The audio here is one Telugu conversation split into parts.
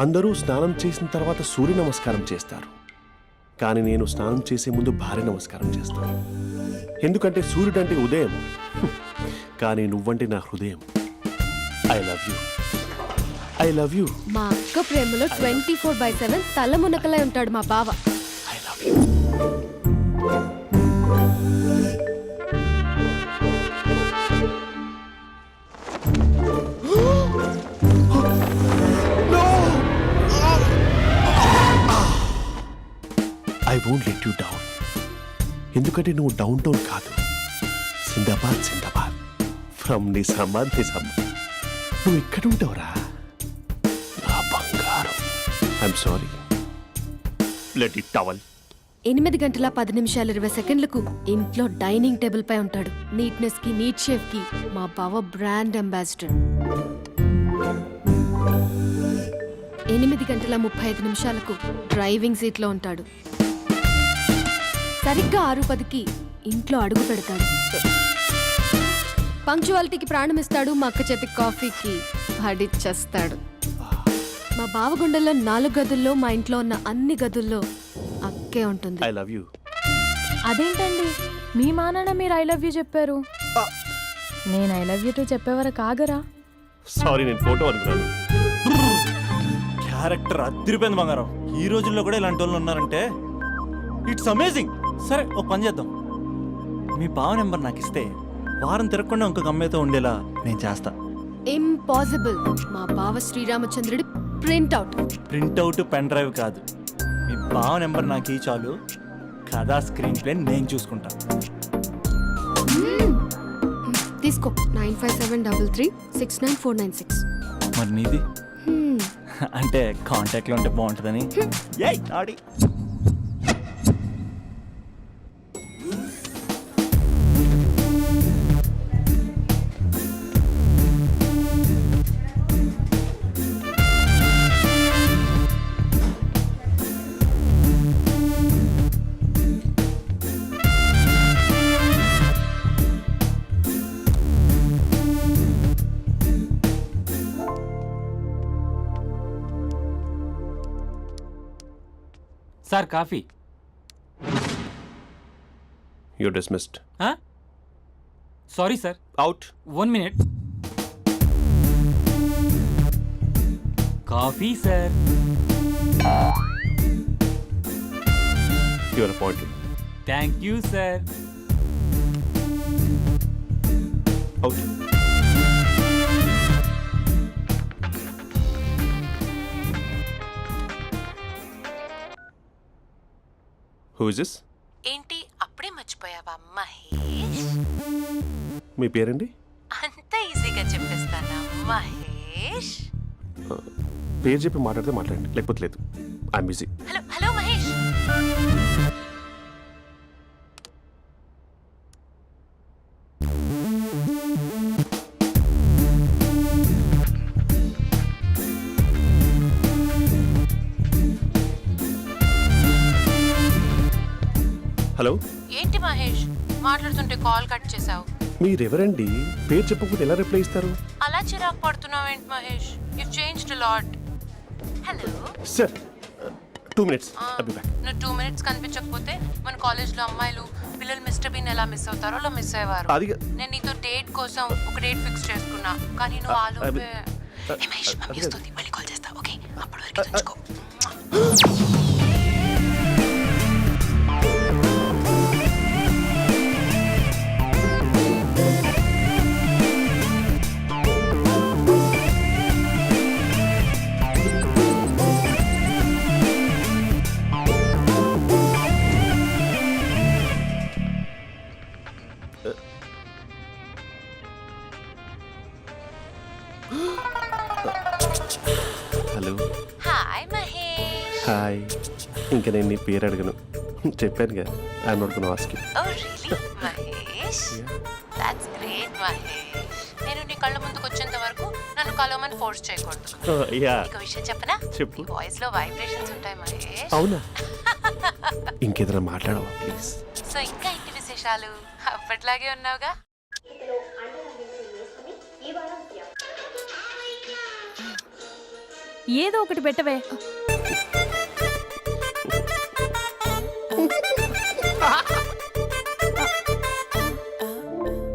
అందరూ స్నానం చేసిన తర్వాత సూర్య నమస్కారం చేస్తారు, కానీ నేను స్నానం చేసే ముందు భార్య నమస్కారం చేస్తాను. ఎందుకంటే సూర్యుడు అంటే ఉదయం, కానీ నువ్వంటే నా హృదయం. I love you, I love you. మా అక్క ప్రేమలో 24/7 తల మునకలై ఉంటాడు మా బావ. I love you. I won't let you down. ఎందుకంటే నువ్వు డౌన్ టౌన్ కాదు, జిందాబాద్ జిందాబాద్ ఫ్రమ్ నిజామాబాద్ నిజామాబాద్. నువ్వు ఇక్కడ ఉంటావురా నా బంగారం. I'm sorry, let it towel. 8 గంటల 10 నిమిషాలు 20 సెకండ్లకు ఇంట్లో డైనింగ్ టేబుల్ పై ఉంటాడు. నీట్నెస్ కి, నీట్ షేఫ్ కి మా బావ బ్రాండ్ అంబాసిడర్. 8 గంటల 35 నిమిషాలకు డ్రైవింగ్ సీట్ లో ఉంటాడు. సరిగ్గా 6:10కి ఇంట్లో అడుగు పెడతాడు. పంక్చువాలిటీకి ప్రాణం ఇస్తాడు. మా అక్క చేతి కాఫీకి పడిచ్చేస్తాడు. మా బావ గుండెల్లో 4 గదుల్లో, మా ఇంట్లో ఉన్న అన్ని గదుల్లో అక్కే ఉంటుంది. I love you. అదేంటండి మీ మానాన్న మీరు ఐ లవ్ యూ చెప్పారు, నేను ఐ లవ్ యూ టు చెప్పేవరకు ఆగరా? సారీ, నేను ఫోటో అనుకున్నాను. క్యారెక్టర్ అదిరిపోయింది బంగారం. ఈ రోజుల్లో కూడా ఇలాంటి వాళ్ళు ఉన్నారంటే ఇట్స్ అమేజింగ్. సరే ఒక పని చేద్దాం, మీ బావ నెంబర్ నాకు ఇస్తే వారం తిరగకుండా ఇంకొక అమ్మాయితో ఉండేలా నేను చేస్తా. ఇంపాసిబుల్. మా బావ శ్రీరామచంద్రుడి ప్రింట్అవుట్. ప్రింట్అవుట్ పెన్ డ్రైవ్ కాదు, మీ బావ నెంబర్ నాకు ఈ చాలు. కథా స్క్రీన్ ప్లే నేను చూసుకుంటా. తీసుకో. 9573369496. మరి నీది అంటే కాంటాక్ట్లో ఉంటే బాగుంటుందని. ఏయ్ ఆడి sir coffee. You dismissed. Sorry sir. Out. 1 minute. Coffee sir. You are appointed. Thank you sir. Out. Who is this? ఏంటి అప్పుడే మర్చిపోయావా మహేష్? మీ పేరండి? అంత ఈజీగా చెప్పేస్తానా మహేష్? పేరు చెప్పి మాట్లాడితే మాట్లాడండి, లేకపోతే లేదు. I'm busy. Hello hello Mahesh. Hello. ఏంటి మహేష్ మాట్లాడుతుంటే కాల్ కట్ చేసావు? మీరెవరండి? పేరు చెప్పకపోతే ఎలా రిప్లై ఇస్తారు? అలా చిరాకు పడుతున్నావు ఏంటి Mahesh? You changed a lot. Hello sir, 2 minutes. I'll be back. నువ్వు 2 minutes కనిపించకపోతే మన కాలేజ్లో అమ్మాయిలు పిల్లలు మిస్టర్ బీన్ ఎలా మిస్ అవుతారో అలా మిస్ అయ్యేవారు. నేను నీతో డేట్ కోసం ఒక డేట్ ఫిక్స్ చేసుకున్నా, కానీ నువ్వు ఆలోపే. మహేష్ మమ్మీ వస్తుంది, మళ్ళీ కాల్ చేస్తా. ఓకే, అప్పటి వరకు ఉంచుకో. హలో. హాయ్ మహేష్. హాయ్. ఇంకా నేను నీ పేరు అడగను, చెప్పానుగా. I'm not gonna ask you. Oh really Mahesh? That's great Mahesh. నేను నీ కళ్ళ ముందుకు వచ్చేంత వరకు నన్ను కలవమని ఫోర్స్ చేయకూడదు. నీకు విషయం చెప్పనా? చెప్పు. నీ వాయిస్ లో వైబ్రేషన్స్ ఉంటాయి మహేష్. అవునా? ఇంకేదైనా మాట్లాడవా ప్లీజ్? సో ఇంకా ఇంటి విశేషాలు అప్పట్లాగే ఉన్నావుగా? ఏదో ఒకటి పెట్టవే.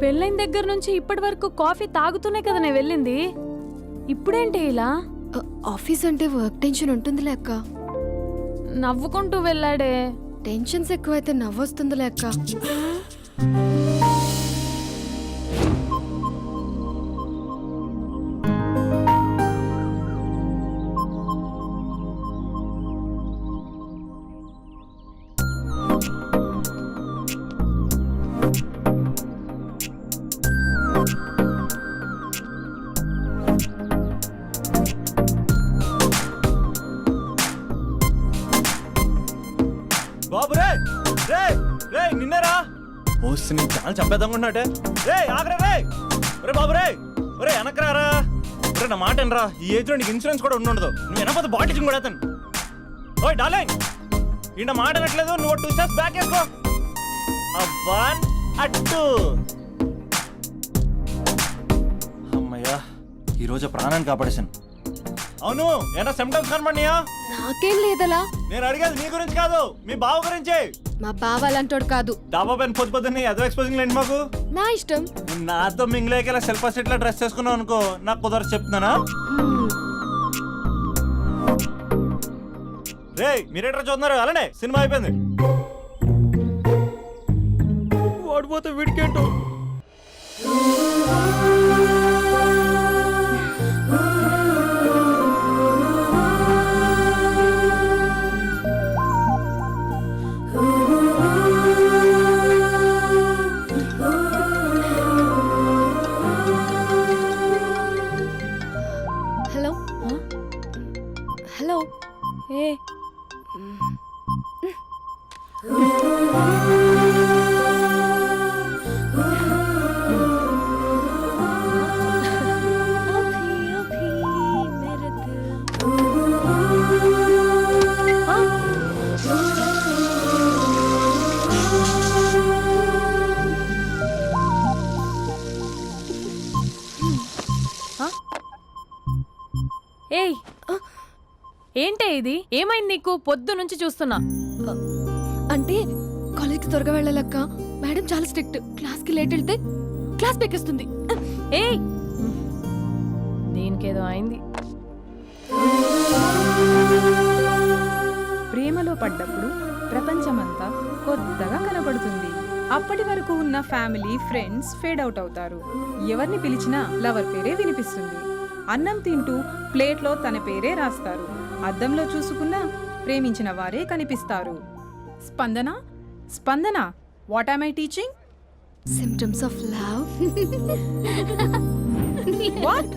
పెళ్ళైన దగ్గర నుంచి ఇప్పటి వరకు కాఫీ తాగుతూనే కదా నేను వెళ్ళింది. ఇప్పుడేంటి ఇలా? ఆఫీస్ అంటే వర్క్ టెన్షన్ ఉంటుందిలే అక్క. నవ్వుకుంటూ వెళ్ళాడే. టెన్షన్స్ ఎక్కువైతే నవ్వొస్తుందిలే అక్క. బాబు రే రే రే నిన్నేరా ఓసి నీ చాలా చంపేద్దామనుకుంటున్నాటే. రే ఆగరా రే. ఒరే బాబు రే. ఒరే వెనకరారా. ఒరే నా మాట వినరా. ఈ ఏజ్లో నీకు ఇన్సూరెన్స్ కూడా ఉండదు. నువ్వు వెనకపోతే బాటిల్ కూడా అతను. ఓయ్ డార్లింగ్ ఈయన మాట వినట్లేదు. నువ్వు 2 స్టెప్స్ బ్యాక్ వేసుకో. అబ్బా అట్టు. అమ్మయ్యా ఈరోజు ప్రాణాన్ని కాపాడేశాను. అవును ఏనా సిమ్టమ్స్ కనబడినాయా? నాకేం లేదలా. నేను అడిగేది నీ గురించి కాదు, మీ బావ గురించి. మా బావ అలాంటోడు కాదు. డాబా పైన పొద్దు పొద్దున్నే అదో ఎక్స్పోజింగ్ లేండి మాకు. నా ఇష్టం. నువ్వు నాతో మింగిలేక సెల్ఫ్ అసెట్ లా డ్రెస్ చేసుకున్నావు అనుకో, నాకు కుదరదు చెప్తున్నానా? రే మీరేట్రా చూస్తున్నారు? అలానే సినిమా అయిపోయింది. వాడిపోతే వీడికేంటో. Hello hello. ఏ ఏయ్ ఏంటే ఇది? ఏమైంది నీకు? పొద్దు నుంచి చూస్తున్నా. అంటే కాలేజ్కి త్వరగా వెళ్ళాలక్క. మేడం చాలా స్ట్రిక్ట్. క్లాస్కి లేట్ వెళ్తే క్లాస్ పెక్కిస్తుంది. ఏయ్ దీనికేదో అయింది. ప్రేమలో పడ్డప్పుడు ప్రపంచమంతా కొత్తగా కనబడుతుంది. అప్పటి వరకు ఉన్న ఫ్యామిలీ ఫ్రెండ్స్ ఫేడ్ అవుట్ అవుతారు. ఎవరిని పిలిచినా లవర్ పేరే వినిపిస్తుంది. అన్నం తింటూ ప్లేట్లో తన పేరే రాస్తారు. అద్దంలో చూసుకున్నా ప్రేమించిన వారే కనిపిస్తారు. Spandana Spandana, what am I teaching? Symptoms of love. What?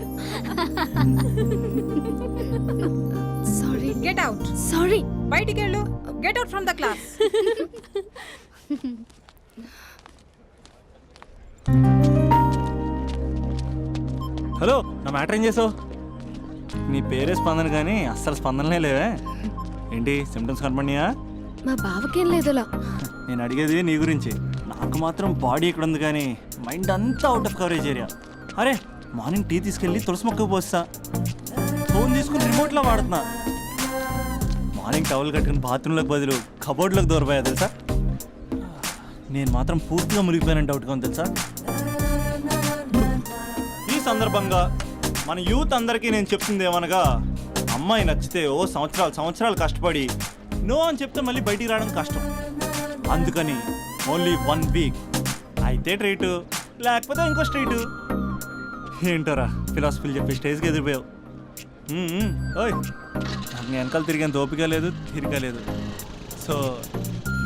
Sorry. Get out. Sorry. బయటికి వెళ్ళు. Get out from the class. Hello నా మ్యాటర్ ఏం చేసావు? నీ పేరే స్పందన కానీ అస్సలు స్పందనలే లేవే. ఏంటి సిమ్టమ్స్ కనపడినాయా? మా బావకేం లేదలా. నేను అడిగేది నీ గురించి. నాకు మాత్రం బాడీ ఇక్కడ ఉంది కానీ మైండ్ అంతా అవుట్ ఆఫ్ కవరేజ్ ఏరియా. అరే మార్నింగ్ టీ తీసుకెళ్ళి తులసి మొక్కకు పోస్తా. ఫోన్ తీసుకుని రిమోట్లో వాడుతున్నా. మార్నింగ్ టవల్ కట్టుకుని బాత్రూంలోకి బదులు కబోర్డ్లోకి దూరపోయా తెలుసా. నేను మాత్రం పూర్తిగా మునిగిపోయానంటే డౌట్గా ఉంది తెలుసా. ఈ సందర్భంగా మన యూత్ అందరికీ నేను చెప్తుంది ఏమనగా, అమ్మాయి నచ్చితే ఓ సంవత్సరాలు కష్టపడి నో అని చెప్తే మళ్ళీ బయటికి రావడం కష్టం. అందుకని ఓన్లీ 1 వీక్ అయితే ట్రీటు, లేకపోతే ఇంకో స్ట్రీటు. ఏంటోరా ఫిలాసఫీలు చెప్పే స్టేజ్కి ఎదిరిపోయావు. ఓయ్ నాకు నీ వెనకాల తిరిగేంత ఓపిక లేదు, తీరిక లేదు. సో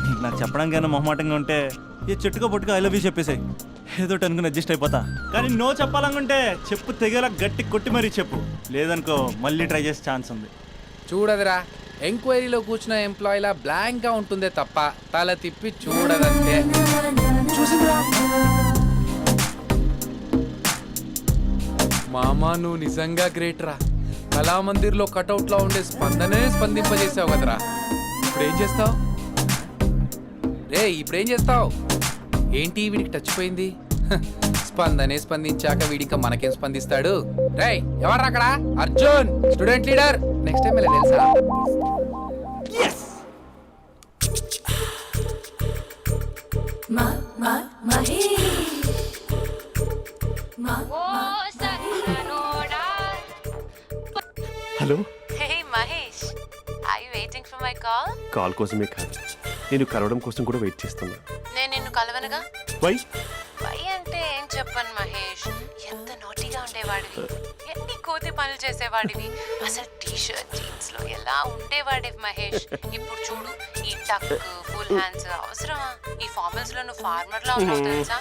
నీకు నాకు చెప్పడానికైనా మొహమాటంగా ఉంటే ఏ చెట్టుగా పొట్టుగా ఐ లవ్ యూ చెప్పేసాయి. ఏదో అనుకుని అడ్జస్ట్ అయిపోతా. కానీ నో చెప్పాలనుకుంటే చెప్పు తెగేలా గట్టి కొట్టి మరీ చెప్పు. లేదనుకో మళ్ళీ ట్రై చేసే ఛాన్స్ ఉంది. చూడదురా, ఎంక్వైరీలో కూర్చున్న ఎంప్లాయీలా బ్లాంక్గా ఉంటుందే తప్ప తల తిప్పి చూడదంతే. చూసిందిరా మామా, నువ్వు నిజంగా గ్రేట్ రా. కళామందిర్లో కటౌట్లో ఉండే స్పందనే స్పందింపజేసావు కదరా. ఇప్పుడేం చేస్తావు ఇప్పుడేం చేస్తావు? ఏంటి వీడికి టచ్ పోయింది? స్పందనే స్పందించాక వీడిక మనకేం స్పందిస్తాడు? రేయ్ ఎవరు అక్కడ? Arjun student leader. Next time ఇలా తెలుసా? Hello, hey Mahesh, I waiting for my call? Call కోసమే కాదు, నేను కలవడం కోసం కూడా వెయిట్ చేస్తున్నా. నేను నిన్ను కలవనుగా. వై? వై అంటే ఏం చెప్పను మహేష్, ఎంత నోటిగా ఉండేవాడివి, ఎన్ని కోతి పనులు చేసేవాడివి, అసలు టీ షర్ట్ జీన్స్ లో ఎలా ఉండేవాడివి మహేష్. ఇప్పుడు చూడు, ఈ టక్ ఫుల్ హ్యాండ్స్ అవసరమా? ఈ ఫార్మల్స్ లో నువ్వు ఫార్మర్ లా ఉన్నావు తెలుసా?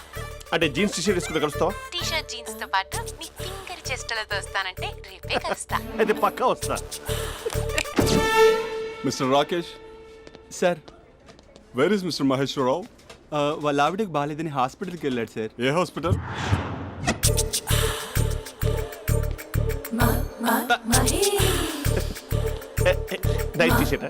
అంటే జీన్స్ టీ షర్ట్ వేసుకుంటే కలుస్తావా? టీ షర్ట్ జీన్స్ తో పాటు నీ ఫింగర్ చెస్టలతో వస్తానంటే రేపే కలుస్తా. అయితే పక్కా వస్తా. Mister Rakesh, sir, where is mister Maheswararao? వాళ్ళ ఆవిడకి బాగాలేదని హాస్పిటల్కి వెళ్ళాడు సార్. ఏ హాస్పిటల్? Night T shirt.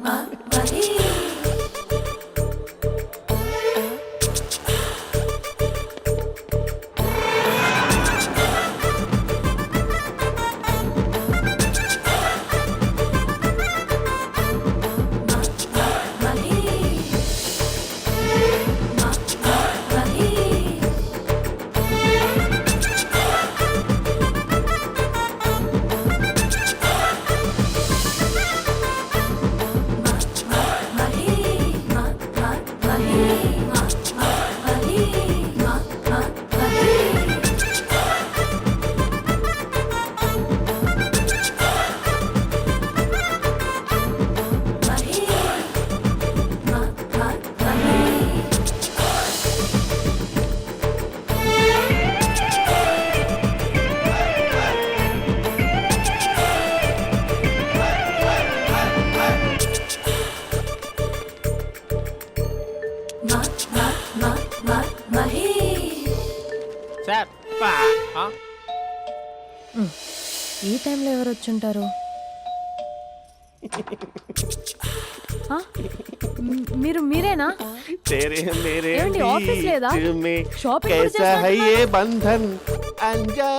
ఈ టైంలో ఎవరు వచ్చుంటారు? మీరేనా? तेरे मेरे ఏమండి, ఆఫీస్ లేదా? बीच में షాపింగ్ కూడా कैसा है చేస్తున్నట్టున్నారు? ये बंधन अंजा.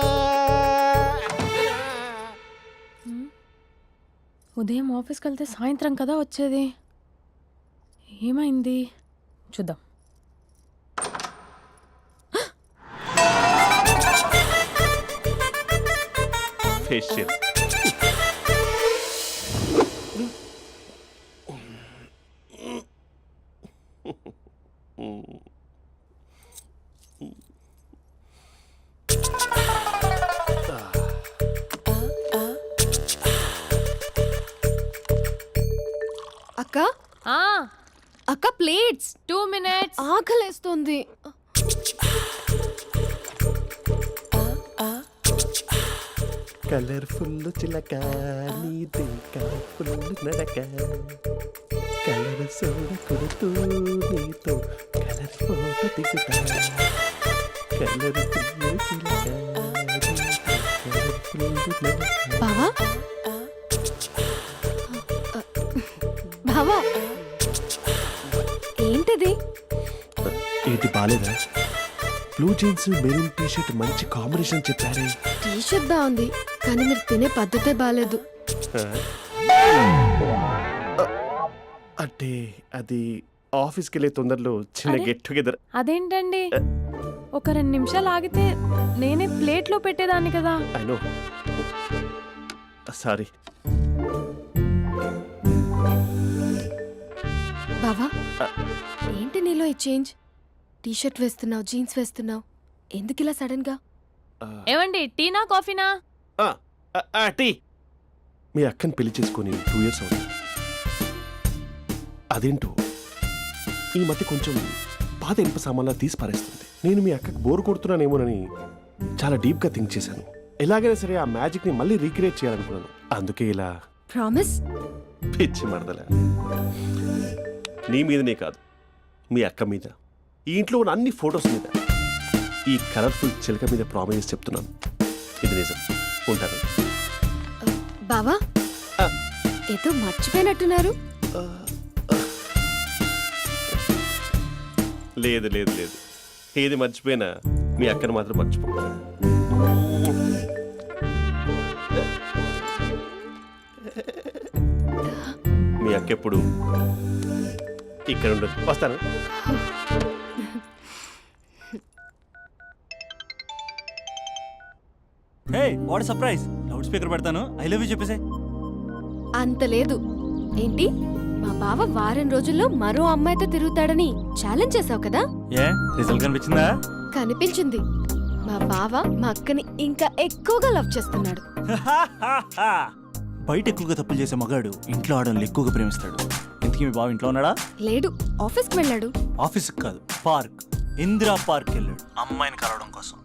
ఉదయం ఆఫీస్కి వెళ్తే సాయంత్రం కదా వచ్చేది. ఏమైంది చూద్దాం. फेशियल. అక్క ఆ, అక్క ప్లేట్స్. 2 minutes. ఆకలేస్తుంది. కలర్ఫుల్ చిలక నీదే కలర్ఫుల్ నడక కలర్ సోడ కొడుతూ నీతో కలర్ ఫోటో దిగుతా కలర్ఫుల్ చిలక బావా బావా, ఏంటిది? ఏంటి బాలేదా? Blue jeans maroon T shirt మంచి కాంబినేషన్ చెప్పారే. టీ షర్ట్ బాగుంది, కానీ మీరు తినే పద్ధతే బాగాలేదు. అంటే అది ఆఫీస్కి వెళ్ళే తొందరలో చిన్న అరే? Get together. అదేంటండి, ఒక 2 నిమిషాలు ఆగితే నేనే ప్లేట్లో పెట్టేదాన్ని కదా. I know, sorry. బావా, ఏంటి నీలో ఈ చేంజ్? టీ షర్ట్ వేస్తున్నావు, జీన్స్ వేస్తున్నావు, ఎందుకు ఇలా సడన్ గా? ఏమండి, టీనా కాఫీనా? టీ. మీ అక్కని పెళ్లి చేసుకొని 2 years అవుతుంది. అదేంటో ఈ మధ్య కొంచెం పాత ఇనుప సామాన్లా తీసి పారేస్తుంది. నేను మీ అక్కకు బోర్ కొడుతున్నానేమోనని చాలా డీప్గా థింక్ చేశాను. ఎలాగైనా సరే ఆ మ్యాజిక్ని మళ్ళీ రీక్రియేట్ చేయాలనుకున్నాను. అందుకే ఇలా. ప్రామిస్? పిచ్చి మరదల, నీ మీదనే కాదు, మీ అక్క మీద, ఈ ఇంట్లో ఉన్న అన్ని ఫొటోస్ మీద, ఈ కలర్ఫుల్ చిలక మీద ప్రామిస్ చెప్తున్నాను. ఇది నిజం. ఉంటాను. బావా, ఏదో మర్చిపోయినట్టున్నారు. లేదు లేదు లేదు, ఏది మర్చిపోయినా మీ అక్కను మాత్రం మర్చిపో. మీ అక్క ఎప్పుడు ఇక్కడ ఉండదు. వస్తాను. Hey what surprise, loud speaker పెడతాను, ఐ లవ్ యూ చెప్పేసే. అంత లేదు. ఏంటి, మా బావ వారం రోజుల్లో మరో అమ్మాయితో తిరుగుతాడని ఛాలెంజ్ చేసావు కదా? ఏ రిజల్ట్ కనిపించిందా? కనిపించింది. మా బావ మా అక్కని ఇంకా ఎక్కువగా లవ్ చేస్తున్నాడు. బయట ఎక్కువగా తప్పులు చేసే మగాడు ఇంట్లో ఆడవాళ్ళు ఎక్కువగా ప్రేమిస్తాడు. ఇంతకీ మీ బావ ఇంట్లో ఉన్నాడా? లేడు, ఆఫీస్కి వెళ్ళాడు. ఆఫీస్కి కాదు, పార్క్, ఇందిరా పార్క్ వెళ్ళాడు అమ్మాయిని కలవడం కోసం.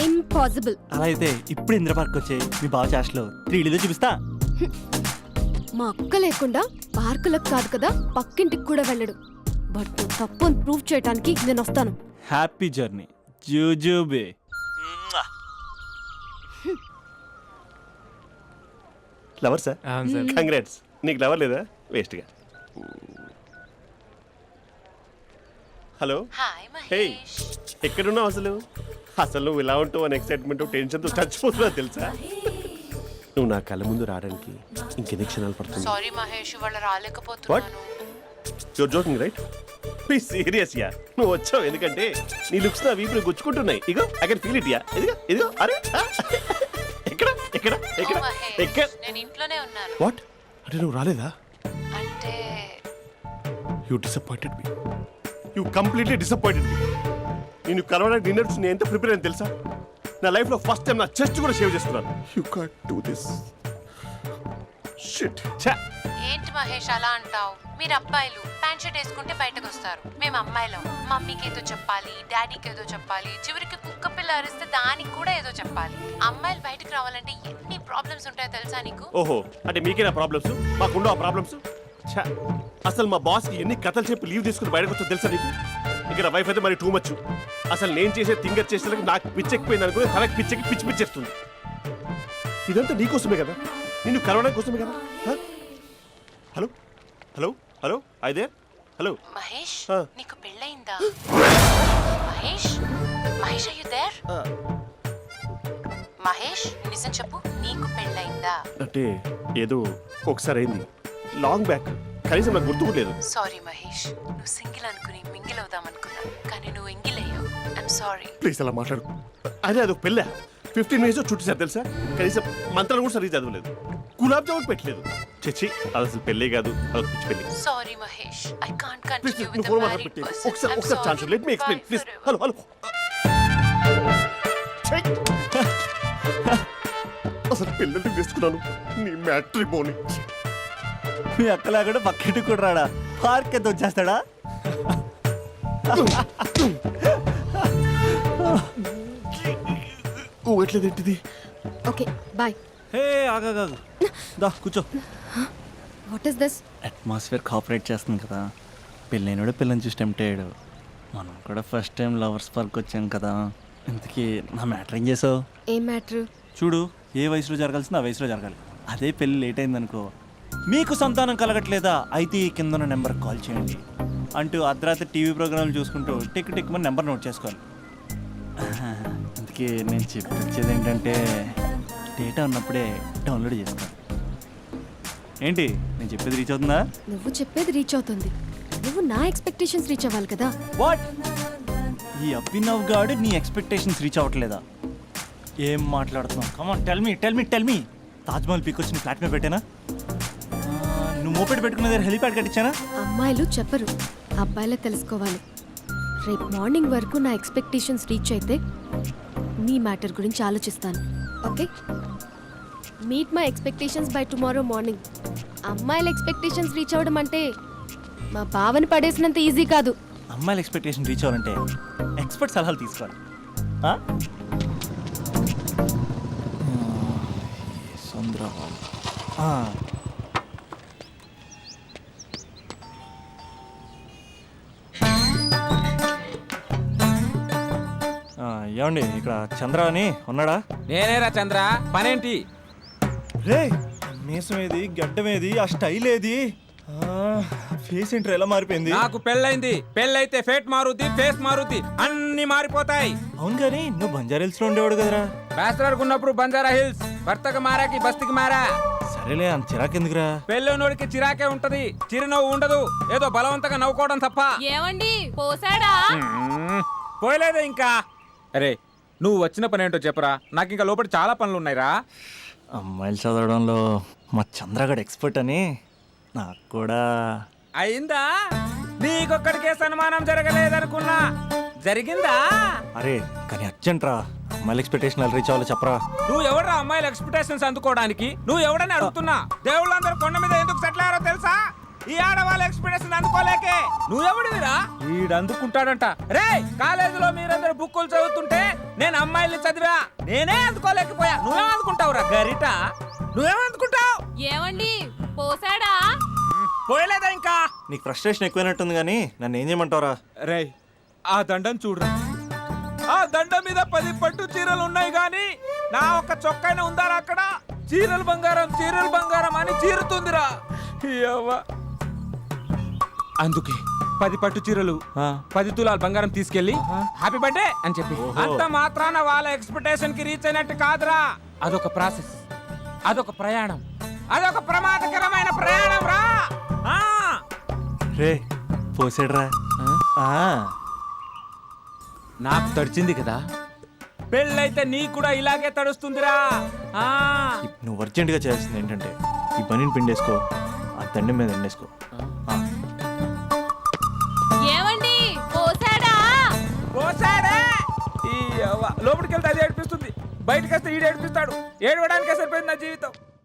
ఇంపాసిబుల్. అలా అయితే ఇప్పుడు ఇందిరా పార్క్ వచ్చే మీ బావ చాష్లో 3Dలో చూపిస్తా. మా అక్క లేకుండా పార్కులకు కాదు కదా పక్కింటికి కూడా వెళ్ళడు. బట్ నువ్వు తప్పు అని ప్రూవ్ చేయడానికి నేను వస్తాను. హ్యాపీ జర్నీ జూజూబే. Lover sir, congrats. నీకు లవర్ లేదా? వేస్ట్గా. Hello, hi hey, Mahesh. ఎక్కడున్నావు అసలు? అసలు నువ్వు ఇలా ఉంటావు అని ఎక్సైట్మెంట్ టెన్షన్తో చచ్చిపోతున్నా తెలుసా? నువ్వు నా కళ్ళ ముందు రావడానికి ఇంకెన్ని క్షణాలు పడుతుంది? సారీ మహేష్, ఇవాళ రాలేకపోతున్నాను. You're joking right? Please serious ya. నువ్వు వచ్చావు ఎందుకంటే నీ లుక్స్ నా వీపులు గుచ్చుకుంటున్నాయి. Ego I can feel it ya. ఇదిగో ఇదిగో. అరే ఎక్కడ ఎక్కడ ఎక్కడ ఓ మహేష్, ఎక్కడ? నేను ఇంట్లోనే ఉన్నాను. వాట్ అంటే నువ్వు రాలేదా? అంటే you disappointed me. You completely disappointed me. నేను కలవడానికి డిన్నర్స్ నేను ఎంత ప్రిపేర్ అని తెలుసా? నా లైఫ్లో ఫస్ట్ టైం నా చెస్ట్ కూడా సేవ్ చేస్తున్నాను. You can't do this. Shit. ఛా. ఏంటి మహేష్ అలా అంటావు? మీరు అబ్బాయిలు ప్యాంట్ షర్ట్ వేసుకుంటే బయటకు వస్తారు. మేము అమ్మాయిలం, మమ్మీకి ఏదో చెప్పాలి, డాడీకి ఏదో చెప్పాలి, చివరికి కుక్క పిల్ల అరిస్తే దానికి కూడా ఏదో చెప్పాలి. అమ్మాయిలు బయటకు రావాలంటే ఎన్ని ప్రాబ్లమ్స్ ఉంటాయో తెలుసా నీకు? ఓహో, అంటే మీకేనా ప్రాబ్లమ్స్? మాకుండవు ఆ ప్రాబ్లమ్స్? ఛా. అసలు మా బాస్కి ఎన్ని కథలు చెప్పి లీవ్ తీసుకుని బయటకు వచ్చా తెలుసా నీకు? ఇక్కడ వైఫ్ అయితే మరి టూ మచ్. అసలు నేను చేసే థింగర్ చేసేందుకు నాకు పిచ్చెక్కిపోయింది అనుకుని తనకి పిచ్చెక్కి పిచ్చి పిచ్చేస్తుంది. ఇదంతా నీకోసమే కదా, నిన్ను కలవడానికి కోసమే కదా. హలో హలో హలో అయితే హలో మహేష్, ఆ. నీకు పెళ్ళయిందా? Mahesh, Mahesh are you there? Mahesh నిజం చెప్పు, నీకు పెళ్ళయిందా? అంటే ఏదో ఒకసారి అయింది, లాంగ్ బ్యాక్, కనీసం నాకు గుర్తు కూడా లేదు. సారీ మహేష్, నువ్వు సింగిల్ అనుకుని మింగిల్ అవుదాం అనుకున్నా, కానీ నువ్వు ఎంగిల్ అయ్యావు. I'm sorry. ప్లీజ్ అలా మాట్లాడు. అదే అదొక పెళ్ళా, 15 మినిట్స్ చుట్టూ సార్ తెలుసా? కనీసం మంత్రాలు కూడా సరిగ్గా చదవలేదు, గులాబ్ జామున్ పెట్టలేదు. చచ్చి, అది అసలు పెళ్ళే కాదు, అదొక పిచ్చి పెళ్ళి. Sorry Mahesh, I can't please continue నువ్వు విత్ ద ఫోన్ మ్యారీడ్ మాట్లాడి పర్సన్. ఒకసారి chance let me explain please. Hello hello. అసలు పెళ్ళంటే వేసుకున్నాను నీ మ్యాట్రిమోని. మీ అక్కలా కూడా పక్కింటికి కూడా రాడా? పార్క్ ఎంత వచ్చేస్తాడా? ఊగట్లేదేంటిది? Okay bye. హే ఆగా దా కూర్చో. What is this? Atmosphere cooperate చేస్తుంది కదా. పెళ్ళైనడు పిల్లని చూసి టెంప్ట్ అయ్యాడు. మనం కూడా ఫస్ట్ టైం లవర్స్ పార్క్ వచ్చాం కదా. ఇంతకీ నా మ్యాటర్ ఏం చేసావు? ఏం మ్యాటర్? చూడు, ఏ వయసులో జరగాల్సిందో ఆ వయసులో జరగాలి. అదే పెళ్ళి లేట్ అయిందనుకో, మీకు సంతానం కలగట్లేదా అయితే ఈ కింద ఉన్న నెంబర్కి కాల్ చేయండి అంటూ అర్ధరాత్రి టీవీ ప్రోగ్రాంలు చూసుకుంటూ టిక్ టిక్ మన నెంబర్ నోట్ చేసుకోవాలి. అందుకే నేను చెప్పేది ఏంటంటే డేటా ఉన్నప్పుడే డౌన్లోడ్ చేసుకోవాలి. ఏంటి నేను చెప్పేది రీచ్ అవుతుందా? నువ్వు చెప్పేది రీచ్ అవుతుంది, నువ్వు నా ఎక్స్పెక్టేషన్స్ రీచ్ అవ్వాలి కదా. వాట్? ఈ అభినవ్ గాడు నీ ఎక్స్పెక్టేషన్స్ రీచ్ అవ్వట్లేదా? ఏం మాట్లాడుతున్నావు? Come on tell me. Taj Mahal peak వచ్చి నీ ఫ్లాట్ మీద పెట్టానా? నువ్వు మోపెట్ పెట్టుకున్న దగ్గర హెలిప్యాడ్ కట్టించానా? అమ్మాయిలు చెప్పరు, అబ్బాయిలే తెలుసుకోవాలి. రేపు మార్నింగ్ వరకు నా ఎక్స్పెక్టేషన్స్ రీచ్ అయితే నీ మ్యాటర్ గురించి ఆలోచిస్తాను. Okay, meet my expectations by tomorrow morning. అమ్మాయిల ఎక్స్పెక్టేషన్స్ రీచ్ అవ్వడం అంటే మా బావని పడేసినంత ఈజీ కాదు. అమ్మాయిల ఎక్స్పెక్టేషన్ రీచ్ అవ్వాలంటే ఎక్స్పర్ట్ సలహాలు తీసుకోవాలి. ఏమండి, ఇక్కడ చంద్ర అని ఉన్నాడా? నేనేరా చంద్ర, పనేంటి? రే మీసం ఏది, గడ్డం ఏది, ఆ స్టైల్ ఏది? ఫేస్ ఏంట్రా ఎలా మారిపోయింది? నాకు పెళ్ళైంది. పెళ్ళైతే ఫేట్ మారుద్ది, ఫేస్ మారుద్ది, అన్ని మారిపోతాయి. అవును కానీ నువ్వు బంజారా లో ఉండేవాడు కదరా. బ్యాచిలర్ ఉన్నప్పుడు బంజారా హిల్స్, భర్తకి మారాకి బస్తికి మారా. సరేలే అంత చిరాకెందుకురా? పెళ్ళోనోడికి చిరాకే ఉంటది, చిరునవ్వు ఉండదు, ఏదో బలవంతంగా నవ్వుకోవడం తప్ప. ఏమండి పోసాడా? పోయలేదే ఇంకా. అరే నువ్వు వచ్చిన పని ఏంటో చెప్పరా, నాకు ఇంకా లోపల చాలా పనులు ఉన్నాయిరా. అమ్మాయిలు చదవడంలో మా చంద్రగడ్ ఎక్స్పర్ట్ అని నాకు కూడా. అయిందా? నీకొక్కడికే సన్మానం జరగలేదనుకున్నా, జరిగిందా? అరే కానీ అర్జెంట్ రా, అమ్మాయిల ఎక్స్పెక్టేషన్ రీచ్ అవ్వాలో చెప్పరా. నువ్వు ఎవడరా అమ్మాయిల ఎక్స్పెక్టేషన్స్ అందుకోవడానికి? నువ్వు ఎవడని అడుగుతున్నా. దేవుళ్ళందరూ కొండ మీద ఎందుకు సెటిల్ అయ్యారో తెలుసా? ఈ ఆడవాళ్ళ ఎక్స్పెక్టేషన్ అందుకోలేకే. నువ్వెవడివిరా? వీడు అందుకుంటాడంట. రే కాలేజీలో మీరందరూ బుక్కులు చదువుతుంటే నేను అమ్మాయిల్ని చదివా, నేనే అందుకోలేకపోయా. నువ్వేం అందుకుంటావురా గరిట? నువ్వేం అందుకుంటావు? ఏమండి పోసాడా? పోయలేదా ఇంకా? నీకు ఫ్రస్ట్రేషన్ ఎక్కువైనట్టుంది కానీ నన్ను ఏం చేయమంటావురా? రే ఆ దండం చూడరా, ఆ దండం మీద 10 పట్టు చీరలు ఉన్నాయి గాని నా ఒక్క చొక్కాయినా ఉందారా అక్కడ? చీరలు బంగారం అని చీరుతుందిరా. యవ్వ. అందుకే 10 పట్టు చీరలు 10 తులాలు బంగారం తీసుకెళ్లి హ్యాపీ బర్త్డే అని చెప్పి. అంత మాత్రాన వాళ్ళ ఎక్స్పెక్టేషన్ కి రీచ్ అయినట్టు కాదురా. అదొక ప్రాసెస్, అదొక ప్రయాణం, అదొక ప్రమాదకరమైన ప్రయాణం రా. రే పోసాడ్రా. నాకు తడిచింది కదా, పెళ్ళైతే నీ కూడా ఇలాగే తడుస్తుందిరా. నువ్వు అర్జెంటుగా చేయాల్సింది ఏంటంటే ఈ పనిని పిండేసుకో, ఆ దండం మీద ఎండేసుకో. ఏమండి పోసాడా? పోసాడే. ఈ లోపలికి వెళ్తే అది ఏడిపిస్తుంది, బయటకు వస్తే ఈడు ఏడిపిస్తాడు. ఏడవడానికే సరిపోయింది నా జీవితం.